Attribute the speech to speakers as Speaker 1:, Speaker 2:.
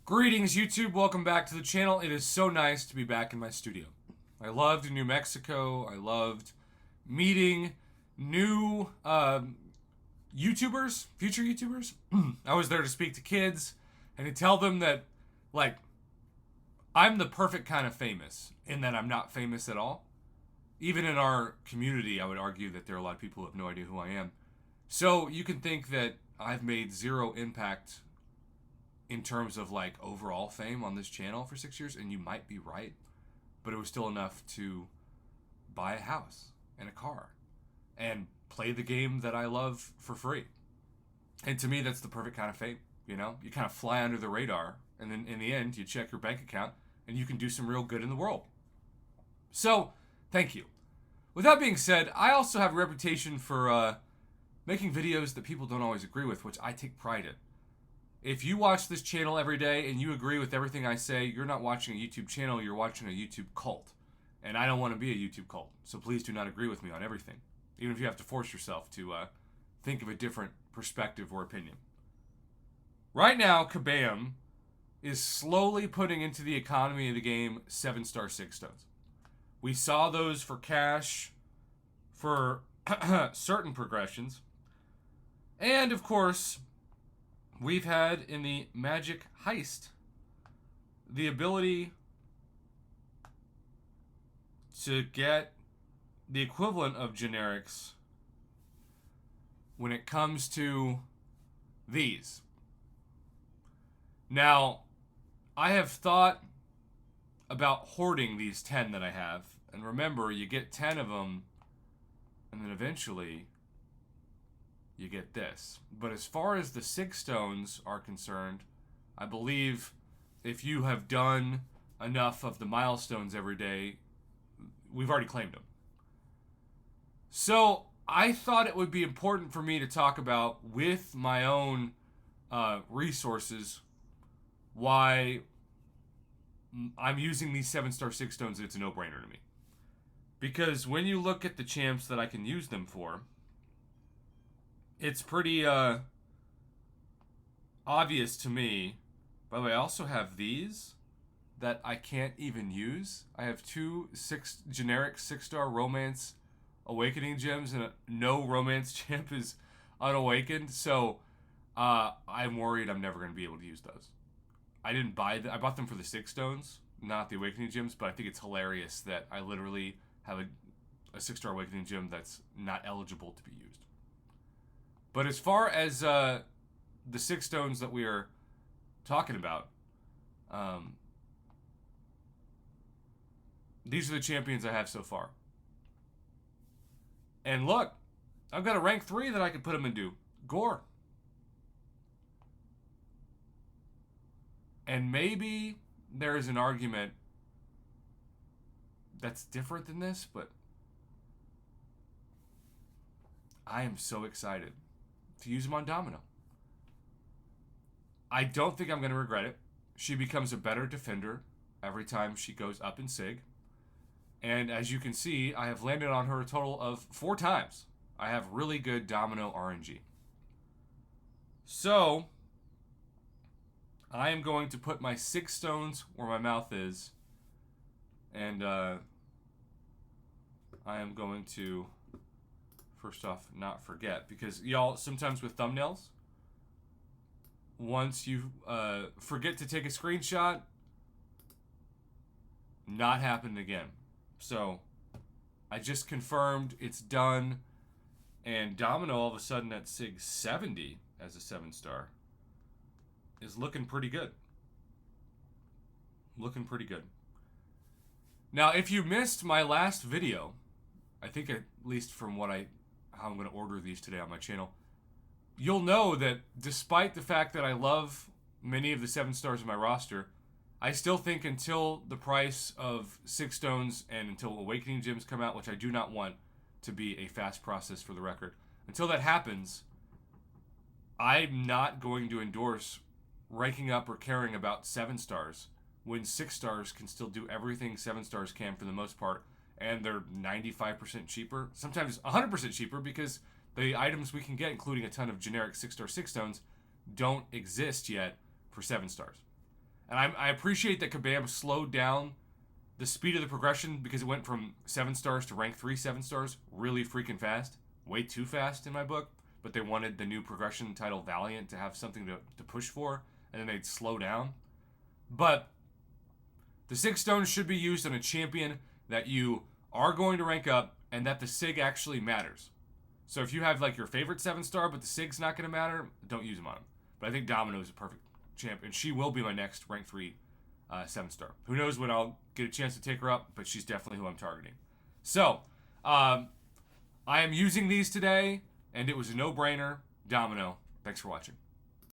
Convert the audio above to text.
Speaker 1: Greetings, YouTube. Welcome back to the channel. It is so nice to be back in my studio. I loved New Mexico. I loved meeting new YouTubers, future YouTubers. I was there to speak to kids and to tell them that, like, I'm the perfect kind of famous in that I'm not famous at all. Even in our community, I would argue that there are a lot of people who have no idea who I am. So you can think that I've made zero impact in terms of like overall fame on this channel for 6 years, and you might be right, but it was still enough to buy a house and a car and play the game that I love for free. And to me, that's the perfect kind of fame. You know, you kind of fly under the radar, and then in the end, you check your bank account and you can do some real good in the world. So, thank you. With that being said, I also have a reputation for making videos that people don't always agree with, which I take pride in. If you watch this channel every day and you agree with everything I say, you're not watching a YouTube channel, you're watching a YouTube cult. And I don't want to be a YouTube cult, so please do not agree with me on everything, even if you have to force yourself to think of a different perspective or opinion. Right now, Kabam is slowly putting into the economy of the game 7-star Sig Stones. We saw those for cash for certain progressions. And, of course, we've had in the Magic Heist the ability to get the equivalent of generics when it comes to these. Now, I have thought about hoarding these 10 that I have. And remember, you get 10 of them, and then eventually you get this. But as far as the Sig Stones are concerned, I believe if you have done enough of the milestones every day, we've already claimed them. So I thought it would be important for me to talk about, with my own resources, why I'm using these 7-star Sig Stones, and it's a no-brainer to me. Because when you look at the champs that I can use them for, it's pretty obvious to me. By the way, I also have these that I can't even use. I have two generic 6-star romance awakening gems, and no romance champ is unawakened. So I'm worried I'm never going to be able to use those. I didn't buy them. I bought them for the Sig Stones, not the awakening gems. But I think it's hilarious that I literally have a 6-star awakening gem that's not eligible to be used. But as far as the Sig Stones that we are talking about, these are the champions I have so far. And look, I've got a rank 3 that I could put them into. Gore. And maybe there is an argument that's different than this, but I am so excited to use them on Domino. I don't think I'm going to regret it. She becomes a better defender every time she goes up in Sig. And as you can see, I have landed on her a total of 4 times. I have really good Domino RNG. So I am going to put my Sig Stones where my mouth is. And I am going to, first off, not forget. Because, y'all, sometimes with thumbnails, once you forget to take a screenshot, not happening again. So I just confirmed it's done. And Domino, all of a sudden, at Sig 70 as a 7-star is looking pretty good. Looking pretty good. Now, if you missed my last video, I think at least from how I'm going to order these today on my channel, you'll know that despite the fact that I love many of the 7-stars in my roster, I still think until the price of Sig Stones and until Awakening Gems come out, which I do not want to be a fast process for the record, until that happens, I'm not going to endorse ranking up or caring about 7-stars when 6-stars can still do everything 7-stars can for the most part, and they're 95% cheaper, sometimes 100% cheaper, because the items we can get, including a ton of generic 6-star Sig Stones, don't exist yet for 7-stars. And I appreciate that Kabam slowed down the speed of the progression because it went from 7 stars to rank 3 7 stars really freaking fast. Way too fast in my book. But they wanted the new progression title Valiant to have something to push for, and then they'd slow down. But the Sig Stones should be used on a champion that you are going to rank up and that the Sig actually matters. So if you have like your favorite 7 star but the Sig's not going to matter, don't use him on him. But I think Domino is a perfect champ, and she will be my next rank 3 7 star. Who knows when I'll get a chance to take her up, but she's definitely who I'm targeting. So, I am using these today, and it was a no-brainer. Domino. Thanks for watching.